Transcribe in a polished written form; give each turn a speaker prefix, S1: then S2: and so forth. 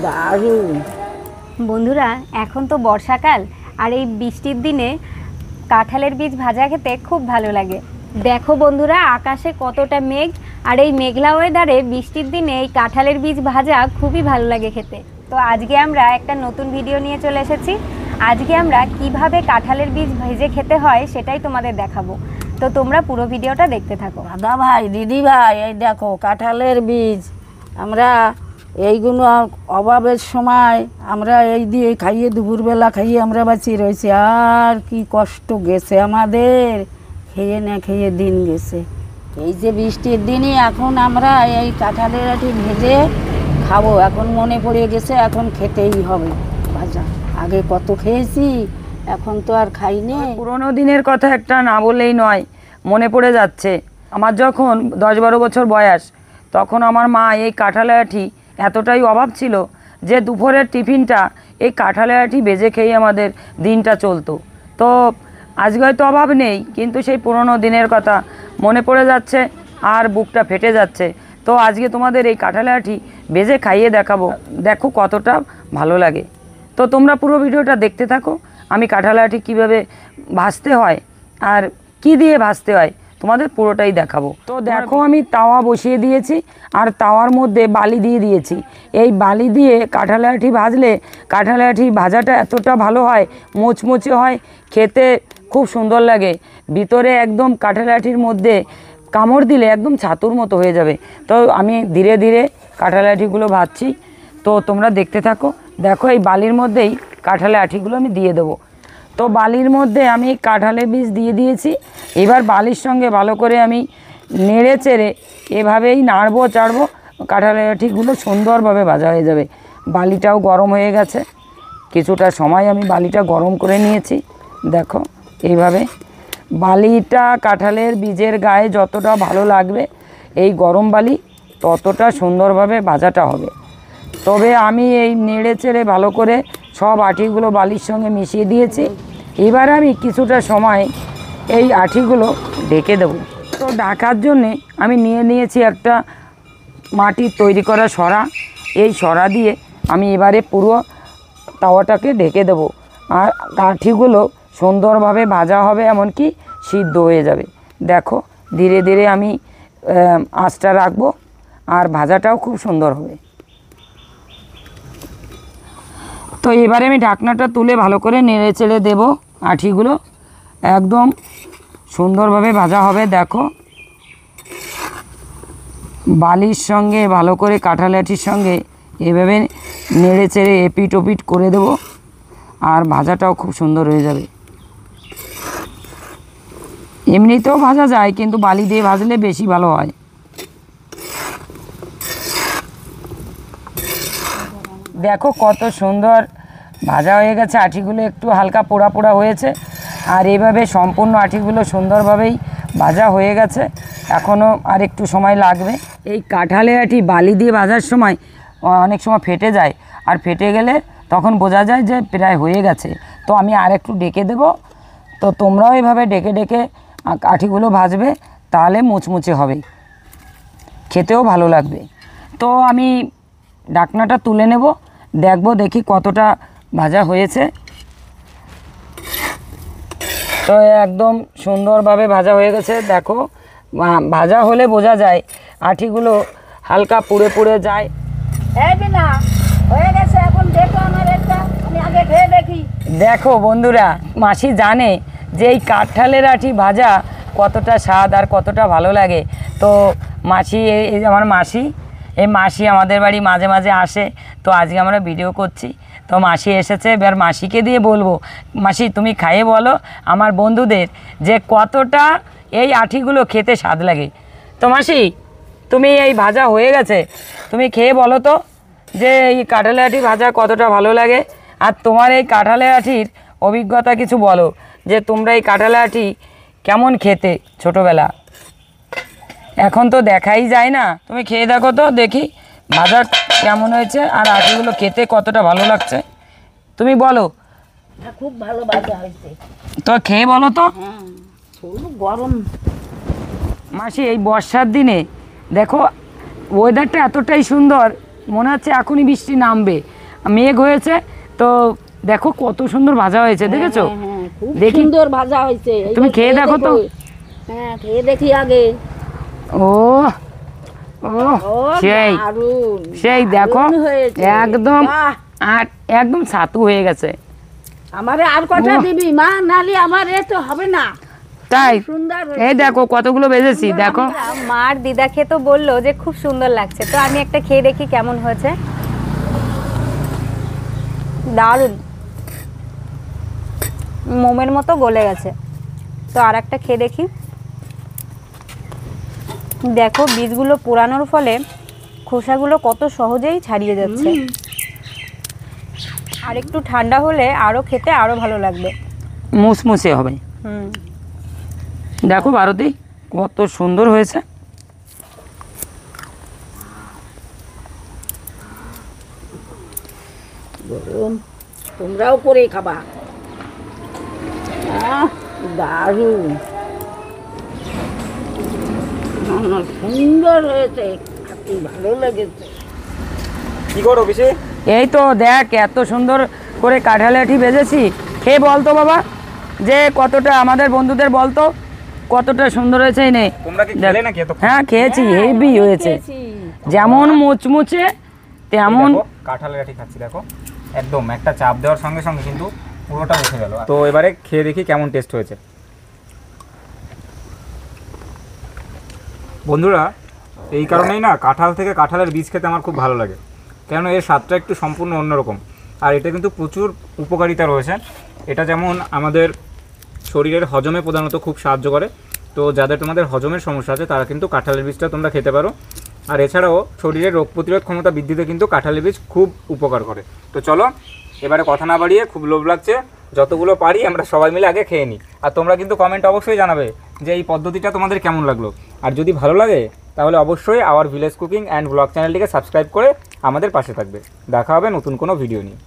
S1: দারুণ।
S2: বন্ধুরা, এখন তো বর্ষাকাল, আর এই বৃষ্টির দিনে কাঁঠালের বীজ ভাজা খেতে খুব ভালো লাগে। দেখো বন্ধুরা, আকাশে কতটা মেঘ, আর এই মেঘলা ওয়েদারে বৃষ্টির দিনে এই কাঁঠালের বীজ ভাজা খুবই ভালো লাগে খেতে। তো আজকে আমরা একটা নতুন ভিডিও নিয়ে চলে এসেছি। আজকে আমরা কিভাবে কাঁঠালের বীজ ভেজে খেতে হয় সেটাই তোমাদের দেখাবো। তো তোমরা পুরো ভিডিওটা দেখতে থাকো।
S1: দাদা ভাই, দিদি ভাই, এই দেখো কাঁঠালের বীজ। আমরা এইগুলো অভাবের সময় আমরা এই দিয়ে খাইয়ে, দুপুরবেলা খাইয়ে আমরা বাঁচিয়ে রয়েছি। আর কি কষ্ট গেছে আমাদের, খেয়ে না খেয়ে দিন গেছে। এই যে বৃষ্টির দিনই এখন আমরা এই কাঁঠালের আটি ভেজে খাবো। এখন মনে পড়ে গেছে, এখন খেতেই হবে ভাজা। আগে কত খেয়েছি, এখন তো আর খাইনি।
S3: পুরোনো দিনের কথা একটা না বললেই নয়, মনে পড়ে যাচ্ছে। আমার যখন 10-12 বছর বয়স, তখন আমার মা এই কাঁঠালের আটি এতটাই অভাব ছিল যে দুপুরের টিফিনটা এই কাঁঠালের আটি ভেজে খেয়ে আমাদের দিনটা চলতো। তো আজকে হয়তো অভাব নেই, কিন্তু সেই পুরোনো দিনের কথা মনে পড়ে যাচ্ছে আর বুকটা ফেটে যাচ্ছে। তো আজকে তোমাদের এই কাঁঠালের আটি ভেজে খাইয়ে দেখাবো, দেখো কতটা ভালো লাগে। তো তোমরা পুরো ভিডিওটা দেখতে থাকো। আমি কাঁঠালের আটি কীভাবে ভাজতে হয় আর কি দিয়ে ভাজতে হয় তোমাদের পুরোটাই দেখাবো। তো দেখো, আমি তাওয়া বসিয়ে দিয়েছি আর তাওয়ার মধ্যে বালি দিয়ে দিয়েছি। এই বালি দিয়ে কাঁঠালের আটি ভাজলে কাঁঠালের আটি ভাজাটা এতটা ভালো হয়, মোচমোচে হয়, খেতে খুব সুন্দর লাগে। ভিতরে একদম কাঁঠালের আটির মধ্যে কামড় দিলে একদম ছাতুর মতো হয়ে যাবে। তো আমি ধীরে ধীরে কাঁঠালের আটিগুলো ভাজছি, তো তোমরা দেখতে থাকো। দেখো, এই বালির মধ্যেই কাঁঠালের আটিগুলো আমি দিয়ে দেবো। তো বালির মধ্যে আমি কাঁঠালের বীজ দিয়ে দিয়েছি। এবার বালির সঙ্গে ভালো করে আমি নেড়ে চেড়ে এভাবেই নাড়বো চাড়বো, কাঁঠালের আটিগুলো সুন্দরভাবে ভাজা হয়ে যাবে। বালিটাও গরম হয়ে গেছে, কিছুটা সময় আমি বালিটা গরম করে নিয়েছি। দেখো, এইভাবে বালিটা কাঁঠালের বীজের গায়ে যতটা ভালো লাগবে, এই গরম বালি ততটা সুন্দরভাবে ভাজাটা হবে। তবে আমি এই নেড়ে চেড়ে ভালো করে সব আটিগুলো বালির সঙ্গে মিশিয়ে দিয়েছি। এবার আমি কিছুটা সময় এই আটিগুলো ঢেকে দেবো। তো ঢাকার জন্যে আমি নিয়ে নিয়েছি একটা মাটির তৈরি করা সরা। এই সরা দিয়ে আমি এবারে পুরো তাওয়াটাকে ঢেকে দেবো, আর আটিগুলো সুন্দরভাবে ভাজা হবে, এমনকি সিদ্ধ হয়ে যাবে। দেখো, ধীরে ধীরে আমি আঁচটা রাখবো, আর ভাজাটাও খুব সুন্দর হবে। তো এবারে আমি ঢাকনাটা তুলে ভালো করে নেড়ে চেড়ে দেবো। আটিগুলো একদম সুন্দরভাবে ভাজা হবে। দেখো, বালির সঙ্গে ভালো করে কাঁঠালের আটির সঙ্গে এভাবে নেড়ে চেড়ে এপিট ওপিট করে দেবো, আর ভাজাটাও খুব সুন্দর হয়ে যাবে। এমনিতেও ভাজা যায়, কিন্তু বালি দিয়ে ভাজলে বেশি ভালো হয়। দেখো কত সুন্দর ভাজা হয়ে গেছে। আটিগুলো একটু হালকা পোড়া পোড়া হয়েছে, আর এইভাবে সম্পূর্ণ আটিগুলো সুন্দরভাবেই ভাজা হয়ে গেছে। এখনও আর একটু সময় লাগবে। এই কাঁঠালের আটি বালি দিয়ে ভাজার সময় অনেক সময় ফেটে যায়, আর ফেটে গেলে তখন বোঝা যায় যে প্রায় হয়ে গেছে। তো আমি আর একটু ডেকে দেব। তো তোমরাও এইভাবে ডেকে ডেকে আটিগুলো ভাজবে, তাহলে মুচমুচে হবে, খেতেও ভালো লাগবে। তো আমি ঢাকনাটা তুলে নেব, দেখবো দেখি কতটা ভাজা হয়েছে। তো একদম সুন্দরভাবে ভাজা হয়ে গেছে। দেখো, ভাজা হলে বোঝা যায় আটিগুলো হালকা পুড়ে পুড়ে যায়।
S1: না হয়ে গেছে, এখন দেখো আমার একটা, আমি আগে খেয়ে দেখি।
S3: দেখো বন্ধুরা, মাসি জানে যে এই কাঁঠালের আটি ভাজা কতটা স্বাদ আর কতটা ভালো লাগে। তো মাসি, এই আমার মাসি, এই মাসি আমাদের বাড়ি মাঝে মাঝে আসে। তো আজকে আমরা ভিডিও করছি, তো মাসি এসেছে। এবার মাসিকে দিয়ে বলবো, মাসি তুমি খাইয়ে বলো আমার বন্ধুদের যে কতটা এই আটিগুলো খেতে স্বাদ লাগে। তো মাসি, তুমি এই ভাজা হয়ে গেছে, তুমি খেয়ে বলো তো যে এই কাঁঠালের আটি ভাজা কতটা ভালো লাগে। আর তোমার এই কাঁঠালের আটির অভিজ্ঞতা কিছু বলো, যে তোমরা এই কাঁঠালের আটি কেমন খেতে ছোটোবেলা, এখন তো দেখাই যায় না। তুমি খেয়ে দেখো তো দেখি ভাজা কেমন হয়েছে, আর আটিগুলো খেতে কতটা ভালো লাগছে, তুমি বলো।
S1: খুব ভালো ভাজা হয়েছে।
S3: তো খেয়ে বলো তো।
S1: হ্যাঁ, গরম।
S3: মাসি, এই বর্ষার দিনে দেখো ওয়েদারটা এতটাই সুন্দর মনে হচ্ছে এখনই বৃষ্টি নামবে, মেঘ হয়েছে তো। দেখো কত সুন্দর ভাজা হয়েছে, দেখেছো?
S1: হ্যাঁ, খুব
S3: দেখি।
S1: সুন্দর ভাজা হয়েছে।
S3: তুমি
S1: এইবার
S3: খেয়ে দেখো তো।
S1: হ্যাঁ, খেয়ে দেখি আগে।
S3: ও ও
S1: ও
S3: সেই
S1: দারুণ,
S3: সেই দেখো
S1: দারুণ হয়েছে।
S3: একদম,
S1: বাহ,
S3: আর একদম ছাতু হয়ে গেছে।
S1: আমারে আর কটা
S3: ওহ।
S1: দিবি মা, নালি আমার এ তো হবে না।
S3: তাই
S1: সুন্দর হয়েছে।
S3: এই দেখো কতগুলো বেজেছি, দেখো।
S2: মার দিদাকে তো বললো যে খুব সুন্দর লাগছে, তো আমি একটা খেয়ে দেখি কেমন হয়েছে। দারুণ, মোমের মতো গলে গেছে। তো আর একটা খেয়ে দেখি। দেখো বীজগুলো পোড়ানোর ফলে খোসাগুলো কত সহজেই ছাড়িয়ে যাচ্ছে। আর একটু ঠান্ডা হলে আরো খেতে আরো ভালো লাগবে।
S3: মুসমুসে হবে।
S2: হুম,
S3: দেখো ভারতী কত সুন্দর হয়েছে।
S1: গরম, তোমরাও করে খাবা। দারুণ, সুন্দর হয়েছে, খেতে ভালো লেগেছে।
S4: কি করো পিসি?
S3: এই তো দেখ এত সুন্দর করে কাঁঠালের আঠি ভেজেছি। খেয়ে বলতো বাবা যে কতটা, আমাদের বন্ধুদের বলতো কতটা সুন্দর হয়েছে। এই নে
S4: তোমরা কি খেলে নাকি এতক্ষণ?
S3: হ্যাঁ খেয়েছি, হেভি হয়েছে।
S1: খেয়েছি।
S3: যেমন মুচমুচে তেমন।
S4: দেখো, কাঁঠালের আঠি খাচ্ছি, দেখো একদম একটা চাপ দেওয়ার সঙ্গে সঙ্গে কিন্তু পুরোটা উঠে গেল। তো এবারে খেয়ে দেখি কেমন টেস্ট হয়েছে। বন্ধুরা, এই কারণেই না কাঁঠাল থেকে কাঁঠালের বীজ খেতে আমার খুব ভালো লাগে, কেন এর স্বাদটা একটু সম্পূর্ণ অন্যরকম। আর এটা কিন্তু প্রচুর উপকারিতা রয়েছে। এটা যেমন আমাদের শরীরের হজমে প্রধানত খুব সাহায্য করে। তো যাদের তোমাদের হজমের সমস্যা আছে তারা কিন্তু কাঁঠালের বীজটা তোমরা খেতে পারো। আর এছাড়াও শরীরের রোগ প্রতিরোধ ক্ষমতা বৃদ্ধিতে কিন্তু কাঁঠালের বীজ খুব উপকার করে। তো চলো এবারে কথা না বাড়িয়ে, খুব লোভ লাগছে, যতগুলো পারি আমরা সবাই মিলে আগে খেয়ে নিই। আর তোমরা কিন্তু কমেন্ট অবশ্যই জানাবে যে এই পদ্ধতিটা তোমাদের কেমন লাগলো। আর যদি ভালো লাগে তাহলে অবশ্যই our village cooking and blog চ্যানেলটিকে সাবস্ক্রাইব করে আমাদের পাশে থাকবে। দেখা হবে নতুন কোনো ভিডিও নিয়ে।